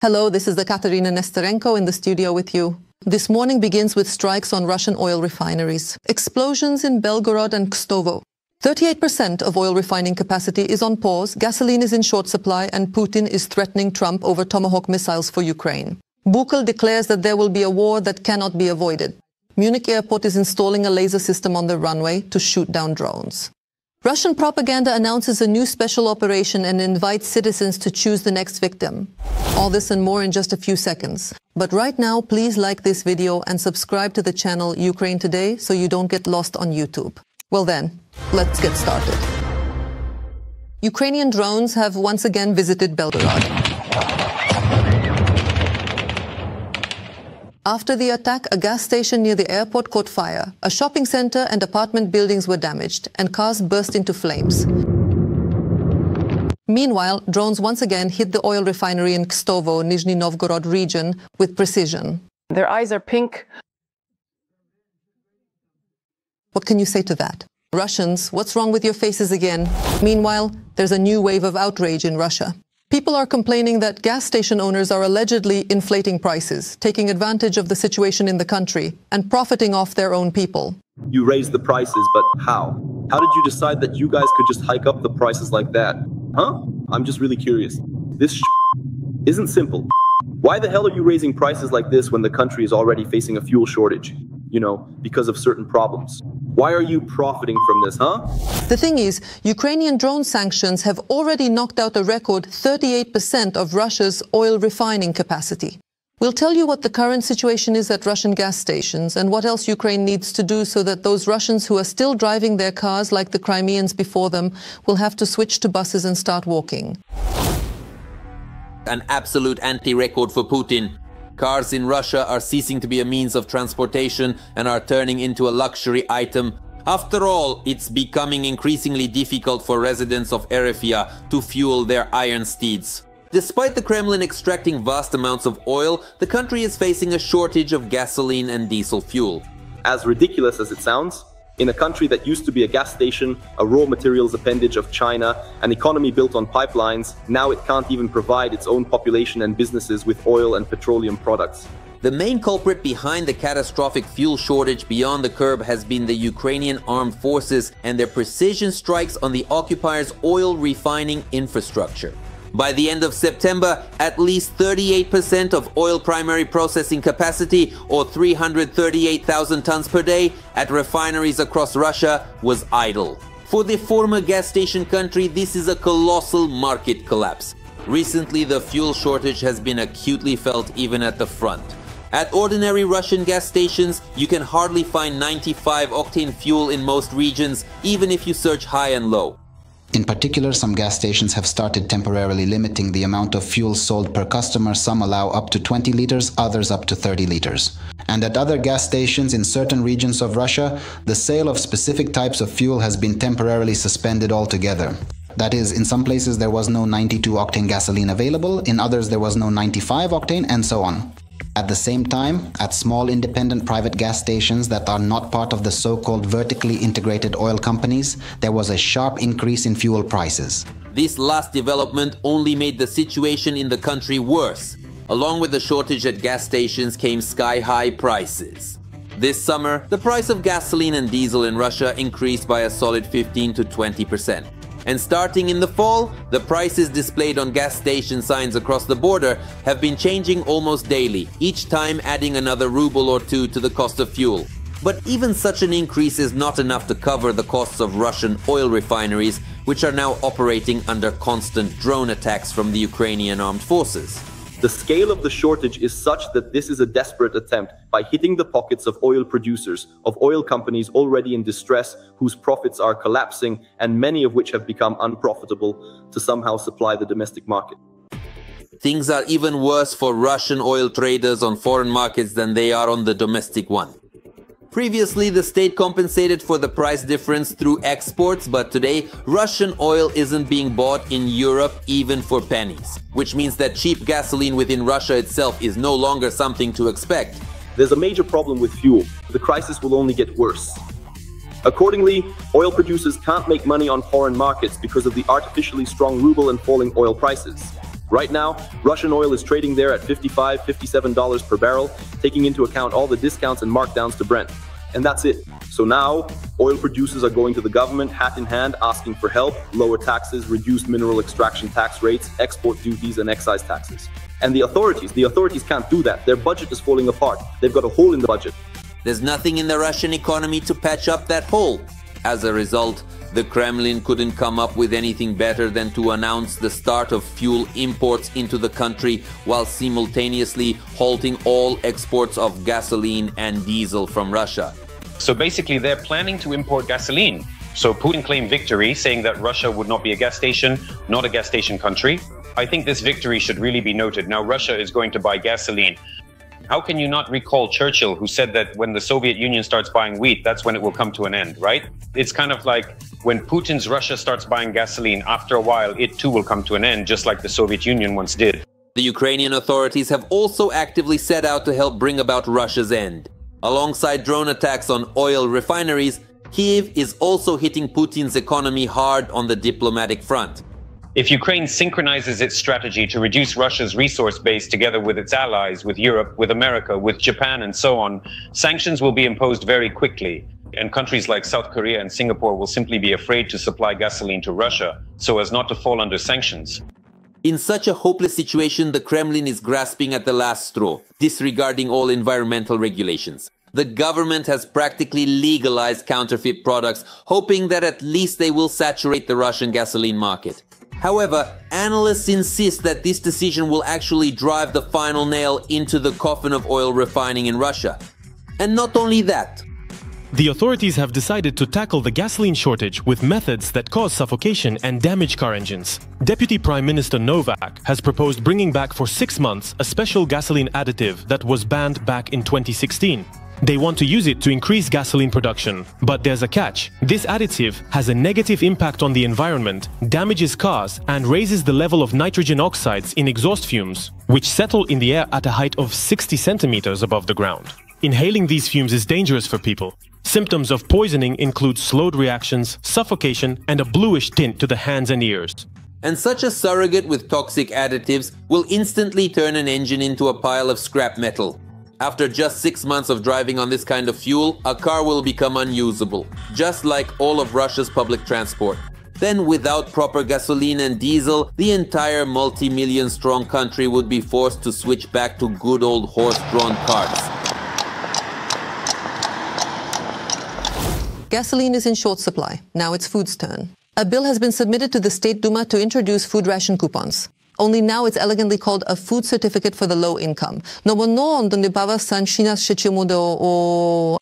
Hello, this is the Katerina Nesterenko in the studio with you. This morning begins with strikes on Russian oil refineries. Explosions in Belgorod and Kstovo. 38% of oil refining capacity is on pause, gasoline is in short supply, and Putin is threatening Trump over Tomahawk missiles for Ukraine. Vučić declares that there will be a war that cannot be avoided. Munich airport is installing a laser system on the runway to shoot down drones. Russian propaganda announces a new special operation and invites citizens to choose the next victim. All this and more in just a few seconds. But right now, please like this video and subscribe to the channel Ukraine Today so you don't get lost on YouTube. Well then, let's get started. Ukrainian drones have once again visited Belgorod. After the attack, a gas station near the airport caught fire. A shopping center and apartment buildings were damaged, and cars burst into flames. Meanwhile, drones once again hit the oil refinery in Kstovo, Nizhny Novgorod region, with precision. Their eyes are pink. What can you say to that? Russians, what's wrong with your faces again? Meanwhile, there's a new wave of outrage in Russia. People are complaining that gas station owners are allegedly inflating prices, taking advantage of the situation in the country, and profiting off their own people. You raised the prices, but how? How did you decide that you guys could just hike up the prices like that? Huh? I'm just really curious. This isn't simple. Why the hell are you raising prices like this when the country is already facing a fuel shortage? You know, because of certain problems. Why are you profiting from this, huh? The thing is, Ukrainian drone sanctions have already knocked out a record 38% of Russia's oil refining capacity. We'll tell you what the current situation is at Russian gas stations and what else Ukraine needs to do so that those Russians who are still driving their cars like the Crimeans before them will have to switch to buses and start walking. An absolute anti-record for Putin. Cars in Russia are ceasing to be a means of transportation and are turning into a luxury item. After all, it's becoming increasingly difficult for residents of Erefia to fuel their iron steeds. Despite the Kremlin extracting vast amounts of oil, the country is facing a shortage of gasoline and diesel fuel. As ridiculous as it sounds, in a country that used to be a gas station, a raw materials appendage of China, an economy built on pipelines, now it can't even provide its own population and businesses with oil and petroleum products. The main culprit behind the catastrophic fuel shortage beyond the curb has been the Ukrainian Armed Forces and their precision strikes on the occupiers' oil refining infrastructure. By the end of September, at least 38% of oil primary processing capacity, or 338,000 tons per day, at refineries across Russia was idle. For the former gas station country, this is a colossal market collapse. Recently, the fuel shortage has been acutely felt even at the front. At ordinary Russian gas stations, you can hardly find 95-octane fuel in most regions, even if you search high and low. In particular, some gas stations have started temporarily limiting the amount of fuel sold per customer. Some allow up to 20 liters, others up to 30 liters. And at other gas stations in certain regions of Russia, the sale of specific types of fuel has been temporarily suspended altogether. That is, in some places there was no 92-octane gasoline available, in others there was no 95-octane, and so on. At the same time, at small independent private gas stations that are not part of the so-called vertically integrated oil companies, there was a sharp increase in fuel prices. This last development only made the situation in the country worse. Along with the shortage at gas stations came sky-high prices. This summer, the price of gasoline and diesel in Russia increased by a solid 15 to 20%. And starting in the fall, the prices displayed on gas station signs across the border have been changing almost daily, each time adding another ruble or two to the cost of fuel. But even such an increase is not enough to cover the costs of Russian oil refineries, which are now operating under constant drone attacks from the Ukrainian Armed Forces. The scale of the shortage is such that this is a desperate attempt by hitting the pockets of oil producers, of oil companies already in distress, whose profits are collapsing and many of which have become unprofitable, to somehow supply the domestic market. Things are even worse for Russian oil traders on foreign markets than they are on the domestic one. Previously, the state compensated for the price difference through exports, but today, Russian oil isn't being bought in Europe even for pennies, which means that cheap gasoline within Russia itself is no longer something to expect. There's a major problem with fuel. The crisis will only get worse. Accordingly, oil producers can't make money on foreign markets because of the artificially strong ruble and falling oil prices. Right now, Russian oil is trading there at $55, $57 per barrel, taking into account all the discounts and markdowns to Brent. And that's it. So now, oil producers are going to the government, hat in hand, asking for help, lower taxes, reduced mineral extraction tax rates, export duties, and excise taxes. And the authorities can't do that. Their budget is falling apart. They've got a hole in the budget. There's nothing in the Russian economy to patch up that hole. As a result, the Kremlin couldn't come up with anything better than to announce the start of fuel imports into the country while simultaneously halting all exports of gasoline and diesel from Russia. So basically, they're planning to import gasoline. So Putin claimed victory, saying that Russia would not be a gas station, not a gas station country. I think this victory should really be noted. Now Russia is going to buy gasoline. How can you not recall Churchill, who said that when the Soviet Union starts buying wheat, that's when it will come to an end, right? It's kind of like when Putin's Russia starts buying gasoline, after a while, it too will come to an end, just like the Soviet Union once did. The Ukrainian authorities have also actively set out to help bring about Russia's end. Alongside drone attacks on oil refineries, Kyiv is also hitting Putin's economy hard on the diplomatic front. If Ukraine synchronizes its strategy to reduce Russia's resource base together with its allies, with Europe, with America, with Japan, and so on, sanctions will be imposed very quickly. And countries like South Korea and Singapore will simply be afraid to supply gasoline to Russia so as not to fall under sanctions. In such a hopeless situation, the Kremlin is grasping at the last straw, disregarding all environmental regulations. The government has practically legalized counterfeit products, hoping that at least they will saturate the Russian gasoline market. However, analysts insist that this decision will actually drive the final nail into the coffin of oil refining in Russia. And not only that. The authorities have decided to tackle the gasoline shortage with methods that cause suffocation and damage car engines. Deputy Prime Minister Novak has proposed bringing back for 6 months a special gasoline additive that was banned back in 2016. They want to use it to increase gasoline production. But there's a catch. This additive has a negative impact on the environment, damages cars, and raises the level of nitrogen oxides in exhaust fumes, which settle in the air at a height of 60 centimeters above the ground. Inhaling these fumes is dangerous for people. Symptoms of poisoning include slowed reactions, suffocation, and a bluish tint to the hands and ears. And such a surrogate with toxic additives will instantly turn an engine into a pile of scrap metal. After just 6 months of driving on this kind of fuel, a car will become unusable, just like all of Russia's public transport. Then, without proper gasoline and diesel, the entire multi-million-strong country would be forced to switch back to good old horse-drawn carts. Gasoline is in short supply. Now it's food's turn. A bill has been submitted to the State Duma to introduce food ration coupons. Only now it's elegantly called a food certificate for the low income. The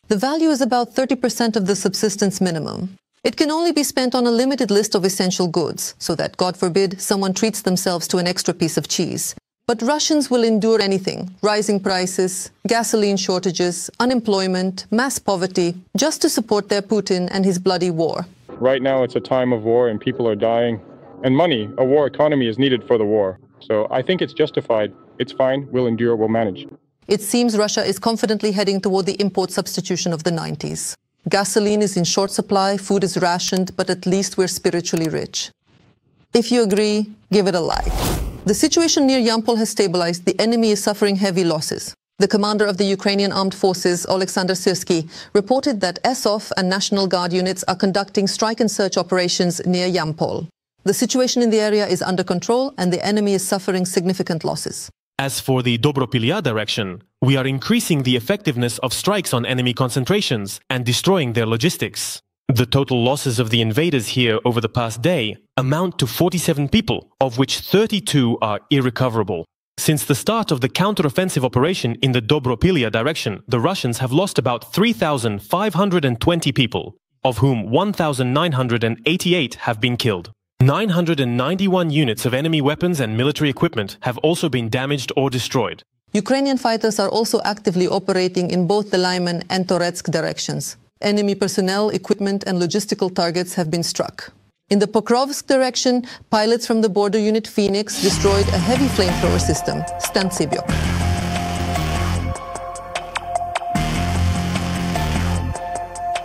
value is about 30% of the subsistence minimum. It can only be spent on a limited list of essential goods, so that, God forbid, someone treats themselves to an extra piece of cheese. But Russians will endure anything: rising prices, gasoline shortages, unemployment, mass poverty, just to support their Putin and his bloody war. Right now it's a time of war and people are dying. And money, a war economy, is needed for the war. So I think it's justified. It's fine. We'll endure. We'll manage. It seems Russia is confidently heading toward the import substitution of the 90s. Gasoline is in short supply, food is rationed, but at least we're spiritually rich. If you agree, give it a like. The situation near Yampil has stabilized. The enemy is suffering heavy losses. The commander of the Ukrainian Armed Forces, Syrskyi, reported that SOF and National Guard units are conducting strike and search operations near Yampil. The situation in the area is under control and the enemy is suffering significant losses. As for the Dobropilya direction, we are increasing the effectiveness of strikes on enemy concentrations and destroying their logistics. The total losses of the invaders here over the past day amount to 47 people, of which 32 are irrecoverable. Since the start of the counter-offensive operation in the Dobropilya direction, the Russians have lost about 3,520 people, of whom 1,988 have been killed. 991 units of enemy weapons and military equipment have also been damaged or destroyed. Ukrainian fighters are also actively operating in both the Lyman and Toretsk directions. Enemy personnel, equipment and logistical targets have been struck. In the Pokrovsk direction, pilots from the border unit Phoenix destroyed a heavy flamethrower system, Stantsibyok.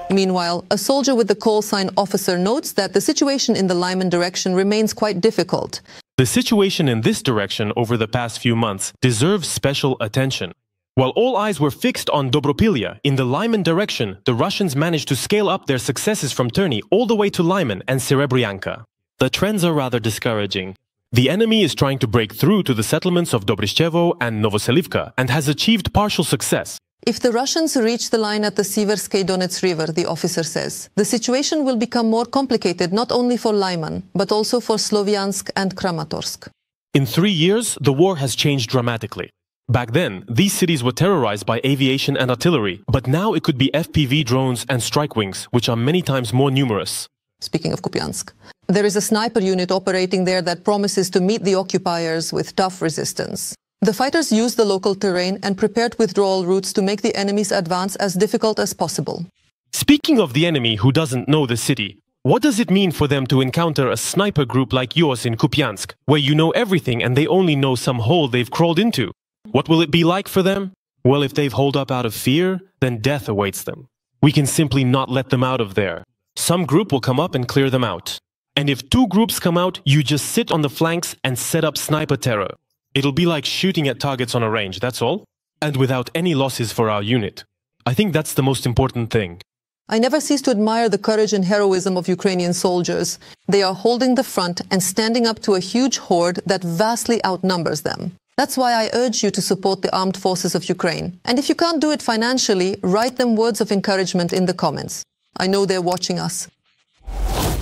Meanwhile, a soldier with the call sign officer notes that the situation in the Lyman direction remains quite difficult. The situation in this direction over the past few months deserves special attention. While all eyes were fixed on Dobropilya, in the Lyman direction, the Russians managed to scale up their successes from Terni all the way to Lyman and Serebryanka. The trends are rather discouraging. The enemy is trying to break through to the settlements of Dobryschevo and Novoselivka and has achieved partial success. If the Russians reach the line at the Siversky Donets River, the officer says, the situation will become more complicated not only for Lyman, but also for Slovyansk and Kramatorsk. In 3 years, the war has changed dramatically. Back then, these cities were terrorized by aviation and artillery, but now it could be FPV drones and strike wings, which are many times more numerous. Speaking of Kupiansk, there is a sniper unit operating there that promises to meet the occupiers with tough resistance. The fighters used the local terrain and prepared withdrawal routes to make the enemy's advance as difficult as possible. Speaking of the enemy who doesn't know the city, what does it mean for them to encounter a sniper group like yours in Kupiansk, where you know everything and they only know some hole they've crawled into? What will it be like for them? Well, if they've holed up out of fear, then death awaits them. We can simply not let them out of there. Some group will come up and clear them out. And if 2 groups come out, you just sit on the flanks and set up sniper terror. It'll be like shooting at targets on a range, that's all. And without any losses for our unit. I think that's the most important thing. I never cease to admire the courage and heroism of Ukrainian soldiers. They are holding the front and standing up to a huge horde that vastly outnumbers them. That's why I urge you to support the armed forces of Ukraine. And if you can't do it financially, write them words of encouragement in the comments. I know they're watching us.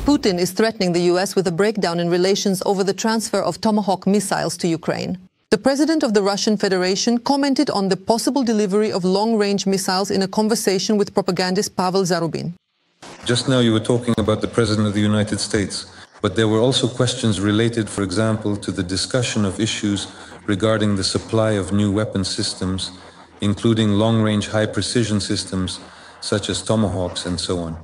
Putin is threatening the US with a breakdown in relations over the transfer of Tomahawk missiles to Ukraine. The president of the Russian Federation commented on the possible delivery of long-range missiles in a conversation with propagandist Pavel Zarubin. Just now you were talking about the President of the United States, but there were also questions related, for example, to the discussion of issues regarding the supply of new weapon systems, including long-range high-precision systems, such as Tomahawks and so on.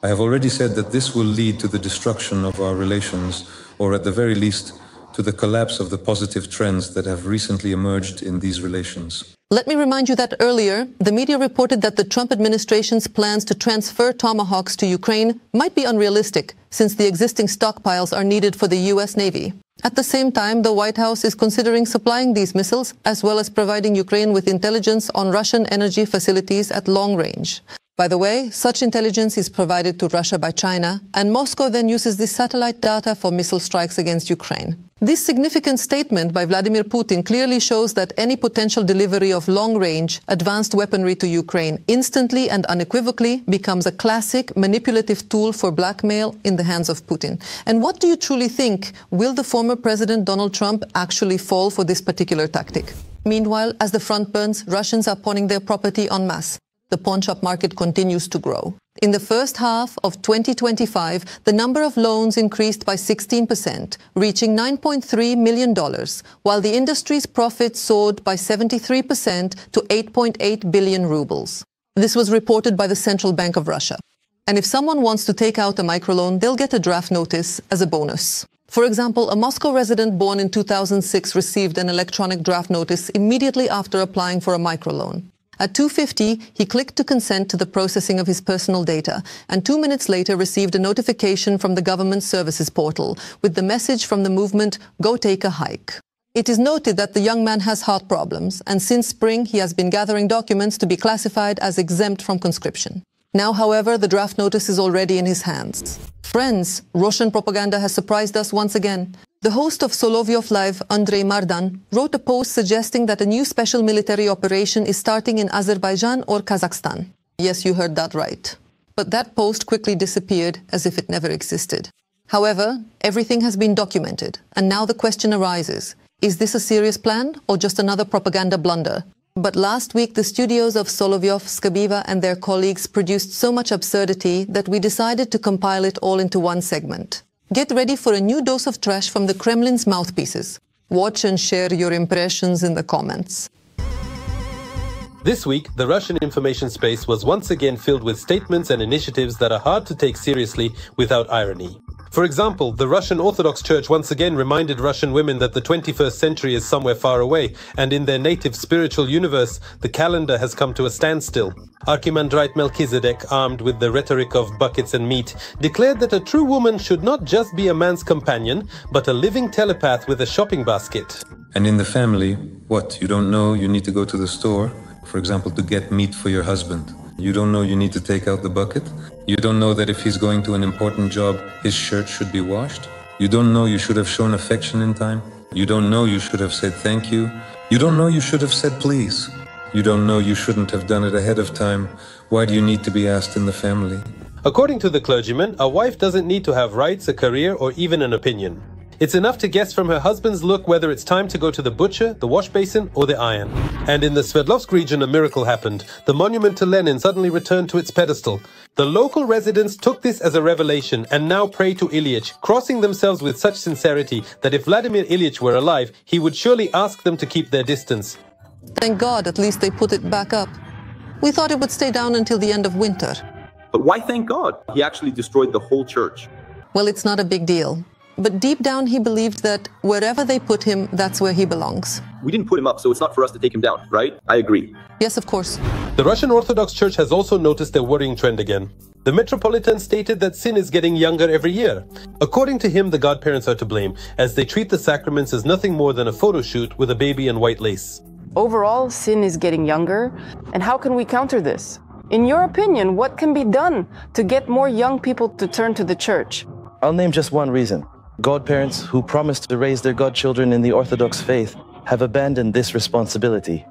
I have already said that this will lead to the destruction of our relations, or at the very least, to the collapse of the positive trends that have recently emerged in these relations. Let me remind you that earlier, the media reported that the Trump administration's plans to transfer Tomahawks to Ukraine might be unrealistic, since the existing stockpiles are needed for the US Navy. At the same time, the White House is considering supplying these missiles, as well as providing Ukraine with intelligence on Russian energy facilities at long range. By the way, such intelligence is provided to Russia by China, and Moscow then uses this satellite data for missile strikes against Ukraine. This significant statement by Vladimir Putin clearly shows that any potential delivery of long-range, advanced weaponry to Ukraine instantly and unequivocally becomes a classic manipulative tool for blackmail in the hands of Putin. And what do you truly think? Will the former President Donald Trump actually fall for this particular tactic? Meanwhile, as the front burns, Russians are pawning their property en masse. The pawnshop market continues to grow. In the first half of 2025, the number of loans increased by 16%, reaching $9.3 million, while the industry's profits soared by 73% to 8.8 billion rubles. This was reported by the Central Bank of Russia. And if someone wants to take out a microloan, they'll get a draft notice as a bonus. For example, a Moscow resident born in 2006 received an electronic draft notice immediately after applying for a microloan. At 2:50, he clicked to consent to the processing of his personal data, and 2 minutes later received a notification from the government services portal with the message from the movement, "Go take a hike." It is noted that the young man has heart problems, and since spring he has been gathering documents to be classified as exempt from conscription. Now, however, the draft notice is already in his hands. Friends, Russian propaganda has surprised us once again. The host of Solovyov Live, Andrei Mardan, wrote a post suggesting that a new special military operation is starting in Azerbaijan or Kazakhstan. Yes, you heard that right. But that post quickly disappeared as if it never existed. However, everything has been documented, and now the question arises, is this a serious plan or just another propaganda blunder? But last week, the studios of Solovyov, Skabiva and their colleagues produced so much absurdity that we decided to compile it all into one segment. Get ready for a new dose of trash from the Kremlin's mouthpieces. Watch and share your impressions in the comments. This week, the Russian information space was once again filled with statements and initiatives that are hard to take seriously without irony. For example, the Russian Orthodox Church once again reminded Russian women that the 21st century is somewhere far away, and in their native spiritual universe, the calendar has come to a standstill. Archimandrite Melchizedek, armed with the rhetoric of buckets and meat, declared that a true woman should not just be a man's companion, but a living telepath with a shopping basket. And in the family, what? You don't know you need to go to the store, for example, to get meat for your husband. You don't know you need to take out the bucket. You don't know that if he's going to an important job, his shirt should be washed. You don't know you should have shown affection in time. You don't know you should have said thank you. You don't know you should have said please. You don't know you shouldn't have done it ahead of time. Why do you need to be asked in the family? According to the clergyman, a wife doesn't need to have rights, a career, or even an opinion. It's enough to guess from her husband's look whether it's time to go to the butcher, the wash basin, or the iron. And in the Sverdlovsk region, a miracle happened. The monument to Lenin suddenly returned to its pedestal. The local residents took this as a revelation and now pray to Ilyich, crossing themselves with such sincerity that if Vladimir Ilyich were alive, he would surely ask them to keep their distance. Thank God, at least they put it back up. We thought it would stay down until the end of winter. But why thank God? He actually destroyed the whole church. Well, it's not a big deal. But deep down, he believed that wherever they put him, that's where he belongs. We didn't put him up, so it's not for us to take him down, right? I agree. Yes, of course. The Russian Orthodox Church has also noticed a worrying trend again. The Metropolitan stated that sin is getting younger every year. According to him, the godparents are to blame, as they treat the sacraments as nothing more than a photo shoot with a baby in white lace. Overall, sin is getting younger, and how can we counter this? In your opinion, what can be done to get more young people to turn to the church? I'll name just one reason. Godparents who promised to raise their godchildren in the Orthodox faith have abandoned this responsibility.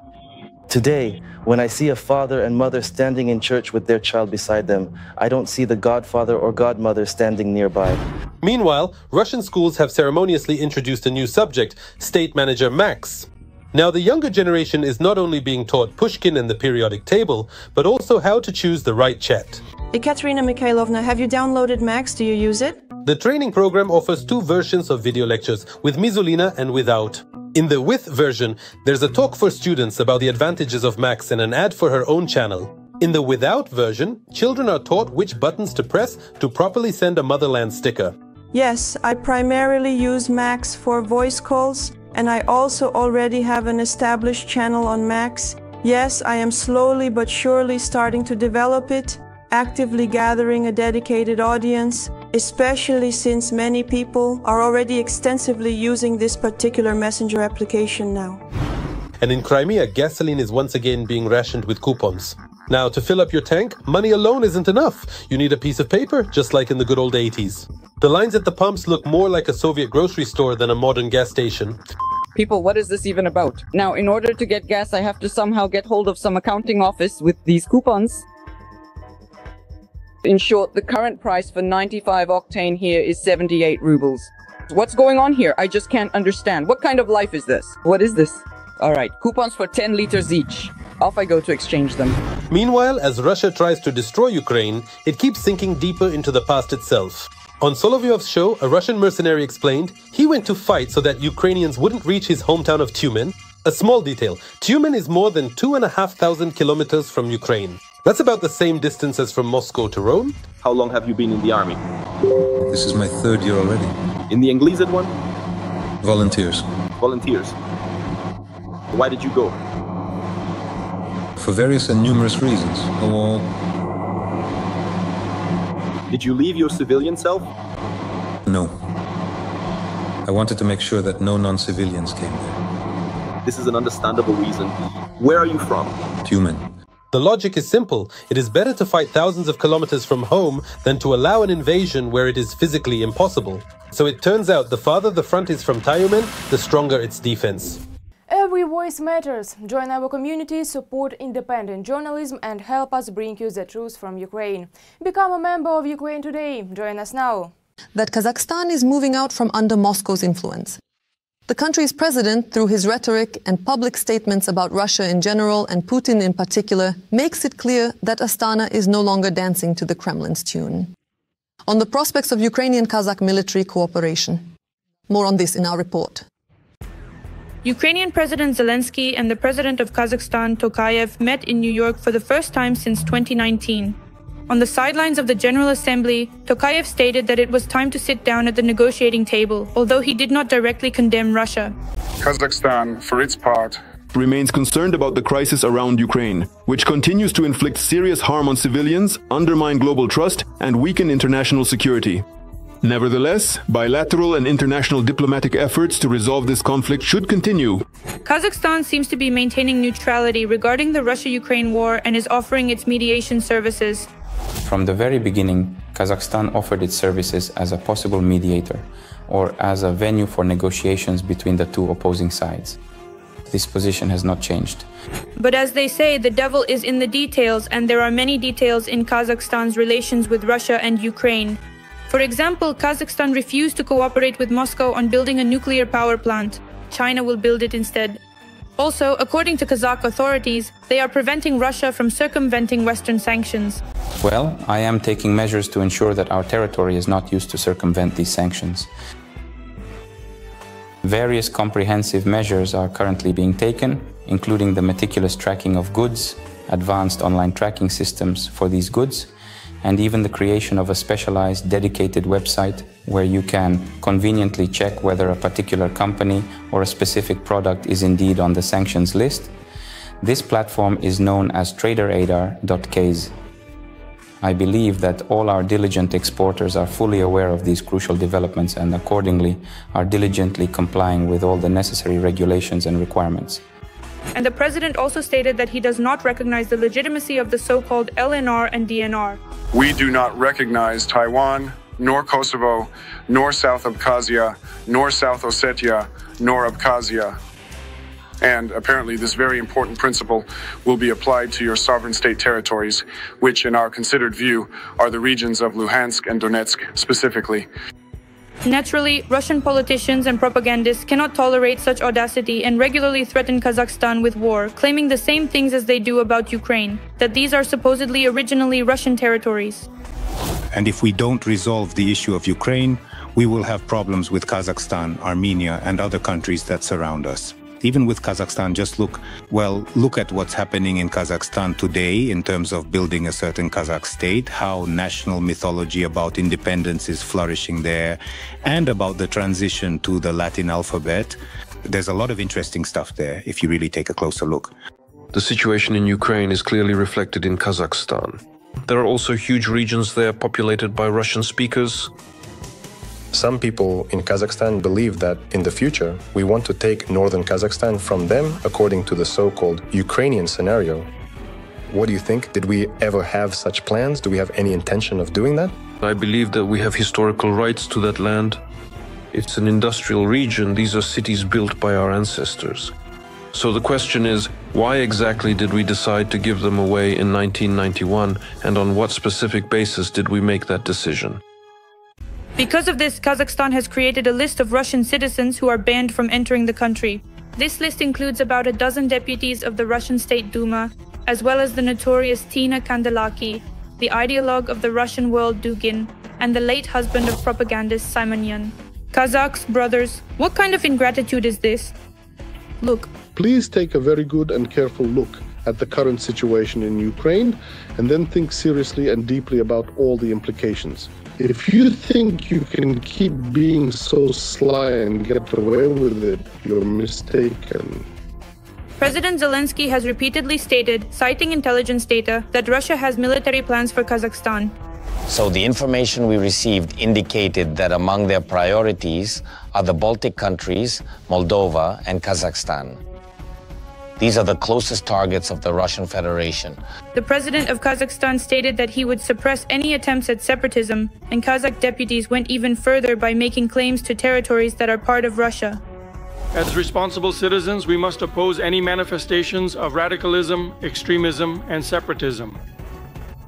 Today, when I see a father and mother standing in church with their child beside them, I don't see the godfather or godmother standing nearby. Meanwhile, Russian schools have ceremoniously introduced a new subject, State Manager Max. Now, the younger generation is not only being taught Pushkin and the periodic table, but also how to choose the right chat. Ekaterina Mikhailovna, have you downloaded Max? Do you use it? The training program offers two versions of video lectures, with Mizulina and without. In the with version, there's a talk for students about the advantages of Max and an ad for her own channel. In the without version, children are taught which buttons to press to properly send a motherland sticker. Yes, I primarily use Max for voice calls, and I also already have an established channel on Max. Yes, I am slowly but surely starting to develop it, actively gathering a dedicated audience, especially since many people are already extensively using this particular messenger application now. And in Crimea, gasoline is once again being rationed with coupons. Now, to fill up your tank, money alone isn't enough. You need a piece of paper, just like in the good old 80s. The lines at the pumps look more like a Soviet grocery store than a modern gas station. People, what is this even about? Now, in order to get gas, I have to somehow get hold of some accounting office with these coupons. In short, the current price for 95 octane here is 78 rubles. What's going on here? I just can't understand. What kind of life is this? What is this? All right, coupons for 10 liters each. Off I go to exchange them. Meanwhile, as Russia tries to destroy Ukraine, it keeps sinking deeper into the past itself. On Solovyov's show, a Russian mercenary explained he went to fight so that Ukrainians wouldn't reach his hometown of Tyumen. A small detail, Tyumen is more than 2,500 kilometers from Ukraine. That's about the same distance as from Moscow to Rome. How long have you been in the army? This is my third year already. In the Anglized one? Volunteers. Volunteers. Why did you go? For various and numerous reasons. Did you leave your civilian self? No. I wanted to make sure that no non-civilians came there. This is an understandable reason. Where are you from? Tyumen. The logic is simple. It is better to fight thousands of kilometers from home than to allow an invasion where it is physically impossible. So it turns out the farther the front is from Tyumen, the stronger its defense. Every voice matters. Join our community, support independent journalism and help us bring you the truth from Ukraine. Become a member of Ukraine Today. Join us now. That Kazakhstan is moving out from under Moscow's influence. The country's president, through his rhetoric and public statements about Russia in general and Putin in particular, makes it clear that Astana is no longer dancing to the Kremlin's tune. On the prospects of Ukrainian-Kazakh military cooperation. More on this in our report. Ukrainian President Zelensky and the President of Kazakhstan, Tokayev, met in New York for the first time since 2019. On the sidelines of the General Assembly, Tokayev stated that it was time to sit down at the negotiating table, although he did not directly condemn Russia. Kazakhstan, for its part, remains concerned about the crisis around Ukraine, which continues to inflict serious harm on civilians, undermine global trust, and weaken international security. Nevertheless, bilateral and international diplomatic efforts to resolve this conflict should continue. Kazakhstan seems to be maintaining neutrality regarding the Russia-Ukraine war and is offering its mediation services. From the very beginning, Kazakhstan offered its services as a possible mediator, or as a venue for negotiations between the two opposing sides. This position has not changed. But as they say, the devil is in the details, and there are many details in Kazakhstan's relations with Russia and Ukraine. For example, Kazakhstan refused to cooperate with Moscow on building a nuclear power plant. China will build it instead. Also, according to Kazakh authorities, they are preventing Russia from circumventing Western sanctions. Well, I am taking measures to ensure that our territory is not used to circumvent these sanctions. Various comprehensive measures are currently being taken, including the meticulous tracking of goods, advanced online tracking systems for these goods, and even the creation of a specialized, dedicated website where you can conveniently check whether a particular company or a specific product is indeed on the sanctions list. This platform is known as traderradar.kz. I believe that all our diligent exporters are fully aware of these crucial developments and accordingly are diligently complying with all the necessary regulations and requirements. And the president also stated that he does not recognize the legitimacy of the so-called LNR and DNR. we do not recognize Taiwan, nor Kosovo, nor South Abkhazia, nor South Ossetia, nor Abkhazia. And apparently this very important principle will be applied to your sovereign state territories, which in our considered view are the regions of Luhansk and Donetsk specifically. Naturally, Russian politicians and propagandists cannot tolerate such audacity and regularly threaten Kazakhstan with war, claiming the same things as they do about Ukraine, that these are supposedly originally Russian territories. And if we don't resolve the issue of Ukraine, we will have problems with Kazakhstan, Armenia, and other countries that surround us. Even with Kazakhstan, just look at what's happening in Kazakhstan today in terms of building a certain Kazakh state, how national mythology about independence is flourishing there, and about the transition to the Latin alphabet. There's a lot of interesting stuff there if you really take a closer look. The situation in Ukraine is clearly reflected in Kazakhstan. There are also huge regions there populated by Russian speakers. Some people in Kazakhstan believe that in the future we want to take northern Kazakhstan from them according to the so-called Ukrainian scenario. What do you think? Did we ever have such plans? Do we have any intention of doing that? I believe that we have historical rights to that land. It's an industrial region. These are cities built by our ancestors. So the question is, why exactly did we decide to give them away in 1991, and on what specific basis did we make that decision? Because of this, Kazakhstan has created a list of Russian citizens who are banned from entering the country. This list includes about a dozen deputies of the Russian State Duma, as well as the notorious Tina Kandelaki, the ideologue of the Russian world Dugin, and the late husband of propagandist Simonyan. Kazakhs, brothers, what kind of ingratitude is this? Look. Please take a very good and careful look at the current situation in Ukraine, and then think seriously and deeply about all the implications. If you think you can keep being so sly and get away with it, you're mistaken. President Zelensky has repeatedly stated, citing intelligence data, that Russia has military plans for Kazakhstan. So the information we received indicated that among their priorities are the Baltic countries, Moldova, and Kazakhstan. These are the closest targets of the Russian Federation. The president of Kazakhstan stated that he would suppress any attempts at separatism, and Kazakh deputies went even further by making claims to territories that are part of Russia. As responsible citizens, we must oppose any manifestations of radicalism, extremism, and separatism.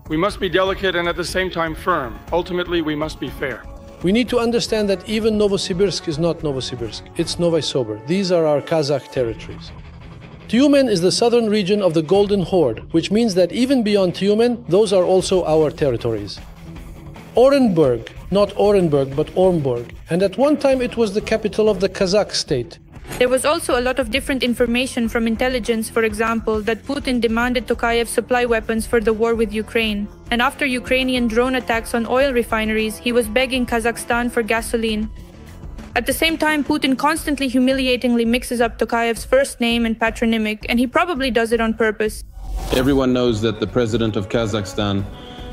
We must be delicate and at the same time firm. Ultimately, we must be fair. We need to understand that even Novosibirsk is not Novosibirsk, it's Novy Sobor. These are our Kazakh territories. Tyumen is the southern region of the Golden Horde, which means that even beyond Tyumen, those are also our territories. Orenburg, not Orenburg, but Oremburg, and at one time it was the capital of the Kazakh state. There was also a lot of different information from intelligence, for example, that Putin demanded Tokayev supply weapons for the war with Ukraine. And after Ukrainian drone attacks on oil refineries, he was begging Kazakhstan for gasoline. At the same time, Putin constantly humiliatingly mixes up Tokayev's first name and patronymic, and he probably does it on purpose. Everyone knows that the president of Kazakhstan,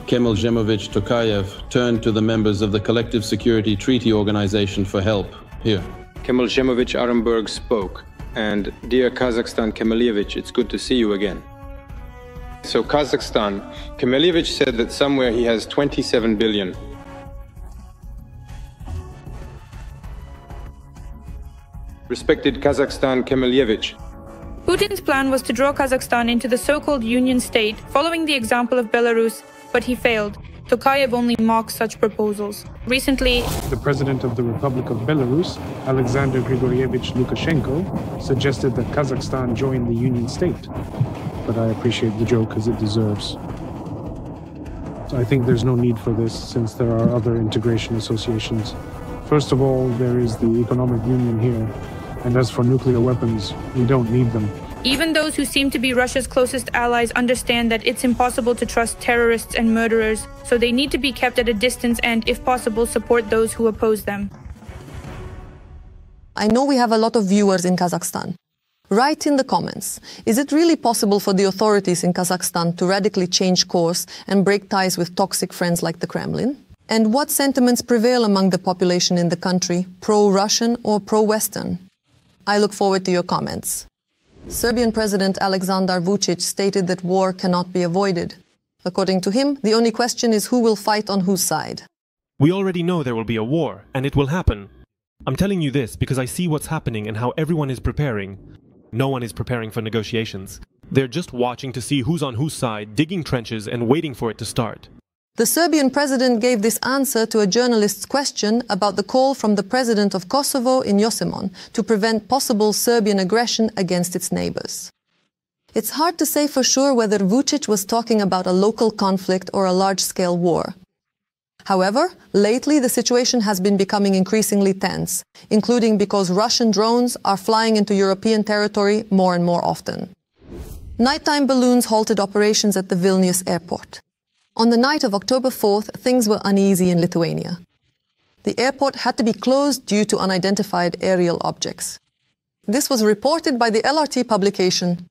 Kemaljemovich Tokayev, turned to the members of the Collective Security Treaty Organization for help. Here. Kemaljemovich Arenberg spoke, and dear Kazakhstan Kemalievich, it's good to see you again. So Kazakhstan, Kemalievich said that somewhere he has 27 billion. Respected Kazakhstan Kemalievich. Putin's plan was to draw Kazakhstan into the so-called Union State, following the example of Belarus, but he failed. Tokayev only mocks such proposals. Recently, the President of the Republic of Belarus, Alexander Grigorievich Lukashenko, suggested that Kazakhstan join the Union State. But I appreciate the joke as it deserves. So I think there's no need for this, since there are other integration associations. First of all, there is the economic union here. And as for nuclear weapons, we don't need them. even those who seem to be Russia's closest allies understand that it's impossible to trust terrorists and murderers, so they need to be kept at a distance and, if possible, support those who oppose them. I know we have a lot of viewers in Kazakhstan. Write in the comments, is it really possible for the authorities in Kazakhstan to radically change course and break ties with toxic friends like the Kremlin? And what sentiments prevail among the population in the country, pro-Russian or pro-Western? I look forward to your comments. Serbian President Aleksandar Vučić stated that war cannot be avoided. According to him, the only question is who will fight on whose side. We already know there will be a war, and it will happen. I'm telling you this because I see what's happening and how everyone is preparing. No one is preparing for negotiations. They're just watching to see who's on whose side, digging trenches and waiting for it to start. The Serbian president gave this answer to a journalist's question about the call from the president of Kosovo in Josemon to prevent possible Serbian aggression against its neighbors. It's hard to say for sure whether Vučić was talking about a local conflict or a large-scale war. However, lately the situation has been becoming increasingly tense, including because Russian drones are flying into European territory more and more often. Nighttime balloons halted operations at the Vilnius airport. On the night of October 4th, things were uneasy in Lithuania. The airport had to be closed due to unidentified aerial objects. This was reported by the LRT publication.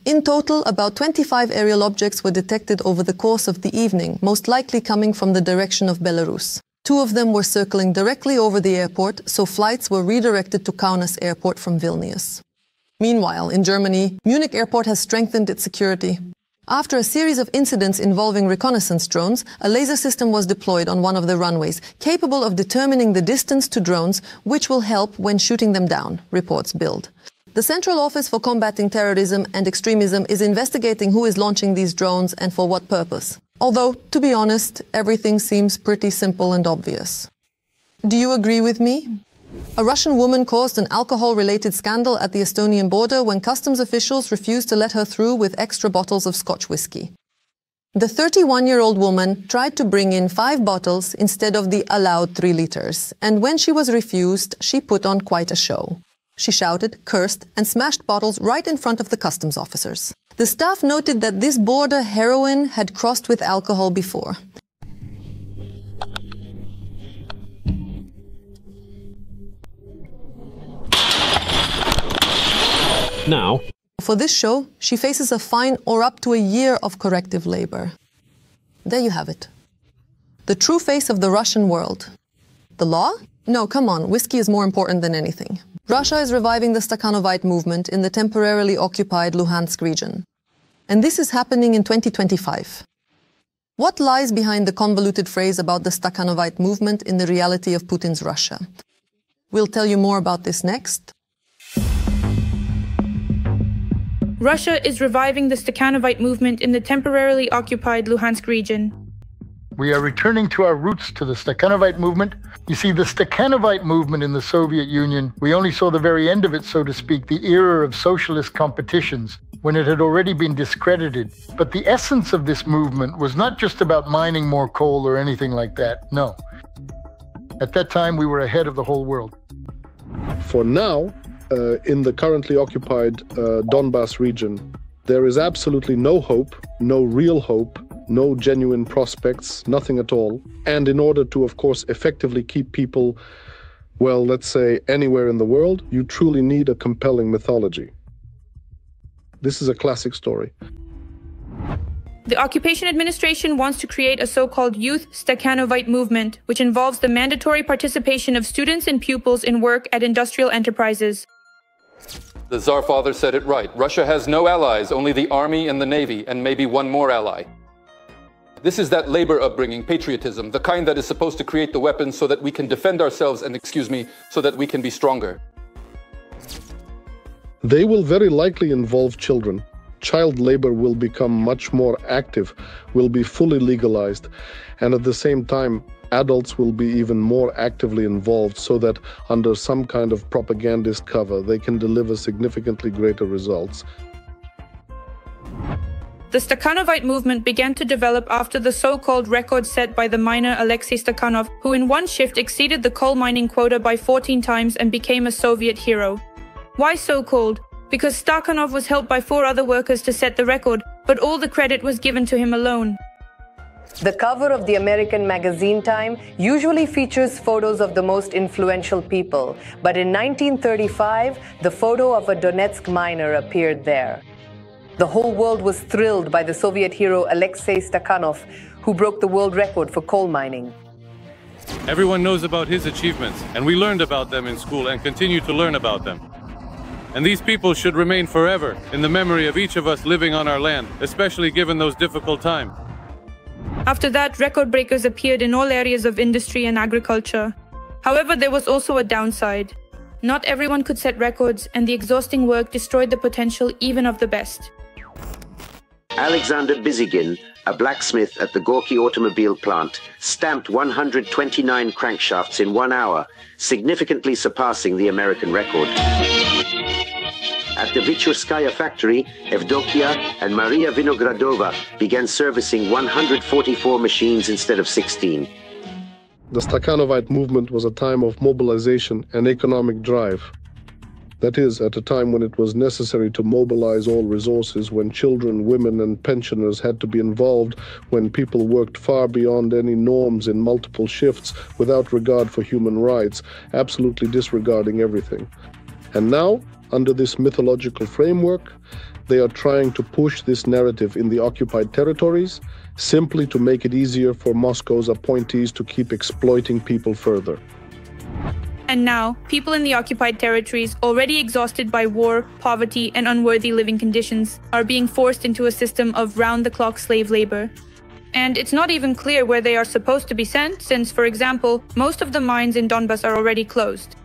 In total, about 25 aerial objects were detected over the course of the evening, most likely coming from the direction of Belarus. 2 of them were circling directly over the airport, so flights were redirected to Kaunas airport from Vilnius. Meanwhile, in Germany, Munich airport has strengthened its security. After a series of incidents involving reconnaissance drones, a laser system was deployed on one of the runways, capable of determining the distance to drones, which will help when shooting them down, reports Bild. The Central Office for Combating Terrorism and Extremism is investigating who is launching these drones and for what purpose. Although, to be honest, everything seems pretty simple and obvious. Do you agree with me? A Russian woman caused an alcohol-related scandal at the Estonian border when customs officials refused to let her through with extra bottles of Scotch whiskey. The 31-year-old woman tried to bring in 5 bottles instead of the allowed 3 liters, and when she was refused, she put on quite a show. She shouted, cursed, and smashed bottles right in front of the customs officers. The staff noted that this border heroine had crossed with alcohol before. Now, for this show, she faces a fine or up to a year of corrective labor. There you have it. The true face of the Russian world. The law? No, come on, whiskey is more important than anything. Russia is reviving the Stakhanovite movement in the temporarily occupied Luhansk region. And this is happening in 2025. What lies behind the convoluted phrase about the Stakhanovite movement in the reality of Putin's Russia? We'll tell you more about this next. Russia is reviving the Stakhanovite movement in the temporarily occupied Luhansk region. We are returning to our roots to the Stakhanovite movement. You see, the Stakhanovite movement in the Soviet Union, we only saw the very end of it, so to speak, the era of socialist competitions, when it had already been discredited. But the essence of this movement was not just about mining more coal or anything like that, no. At that time, we were ahead of the whole world. For now, in the currently occupied Donbas region, there is absolutely no hope, no real hope, no genuine prospects, nothing at all. And in order to, of course, effectively keep people, well, let's say, anywhere in the world, you truly need a compelling mythology. This is a classic story. The occupation administration wants to create a so-called youth Stakhanovite movement, which involves the mandatory participation of students and pupils in work at industrial enterprises. The Tsar father said it right. Russia has no allies, only the army and the navy, and maybe one more ally. This is that labor upbringing, patriotism, the kind that is supposed to create the weapons so that we can defend ourselves and, so that we can be stronger. They will very likely involve children. Child labor will become much more active, will be fully legalized, and at the same time, adults will be even more actively involved so that under some kind of propagandist cover, they can deliver significantly greater results. The Stakhanovite movement began to develop after the so-called record set by the miner Alexei Stakhanov, who in one shift exceeded the coal mining quota by 14 times and became a Soviet hero. Why so-called? Because Stakhanov was helped by 4 other workers to set the record, but all the credit was given to him alone. The cover of the American magazine Time usually features photos of the most influential people, but in 1935, the photo of a Donetsk miner appeared there. The whole world was thrilled by the Soviet hero Alexei Stakhanov, who broke the world record for coal mining. Everyone knows about his achievements, and we learned about them in school and continue to learn about them. And these people should remain forever in the memory of each of us living on our land, especially given those difficult times. After that, record breakers appeared in all areas of industry and agriculture. However, there was also a downside. Not everyone could set records, and the exhausting work destroyed the potential even of the best. Alexander Bizygin, a blacksmith at the Gorky automobile plant, stamped 129 crankshafts in 1 hour, significantly surpassing the American record. At the Vučić factory, Evdokia and Maria Vinogradova began servicing 144 machines instead of 16. The Stakhanovite movement was a time of mobilization and economic drive. That is, at a time when it was necessary to mobilize all resources, when children, women, and pensioners had to be involved, when people worked far beyond any norms in multiple shifts without regard for human rights, absolutely disregarding everything. And now, under this mythological framework, they are trying to push this narrative in the occupied territories simply to make it easier for Moscow's appointees to keep exploiting people further. And now, people in the occupied territories, already exhausted by war, poverty, and unworthy living conditions, are being forced into a system of round-the-clock slave labor. And it's not even clear where they are supposed to be sent, since, for example, most of the mines in Donbas are already closed.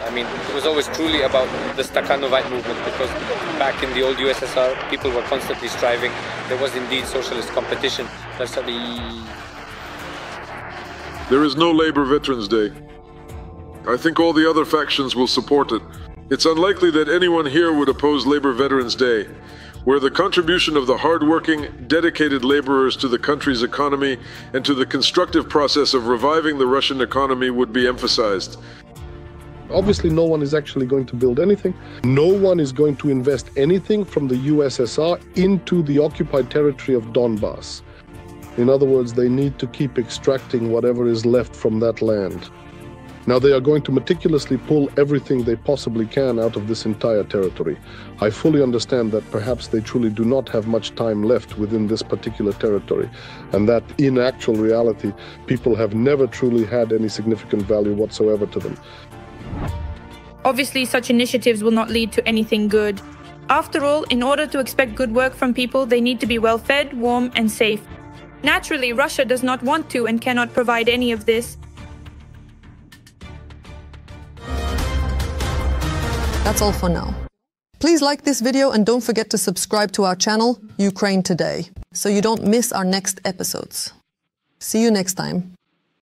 I mean, it was always truly about the Stakhanovite movement, because back in the old USSR, people were constantly striving. There was indeed socialist competition. There is no Labor Veterans Day. I think all the other factions will support it. It's unlikely that anyone here would oppose Labor Veterans Day, where the contribution of the hard-working, dedicated laborers to the country's economy and to the constructive process of reviving the Russian economy would be emphasized. Obviously, no one is actually going to build anything. No one is going to invest anything from the USSR into the occupied territory of Donbas. In other words, they need to keep extracting whatever is left from that land. Now, they are going to meticulously pull everything they possibly can out of this entire territory. I fully understand that perhaps they truly do not have much time left within this particular territory, and that in actual reality, people have never truly had any significant value whatsoever to them. Obviously, such initiatives will not lead to anything good. After all, in order to expect good work from people, they need to be well-fed, warm, and safe. Naturally, Russia does not want to and cannot provide any of this. That's all for now. Please like this video and don't forget to subscribe to our channel, Ukraine Today, so you don't miss our next episodes. See you next time.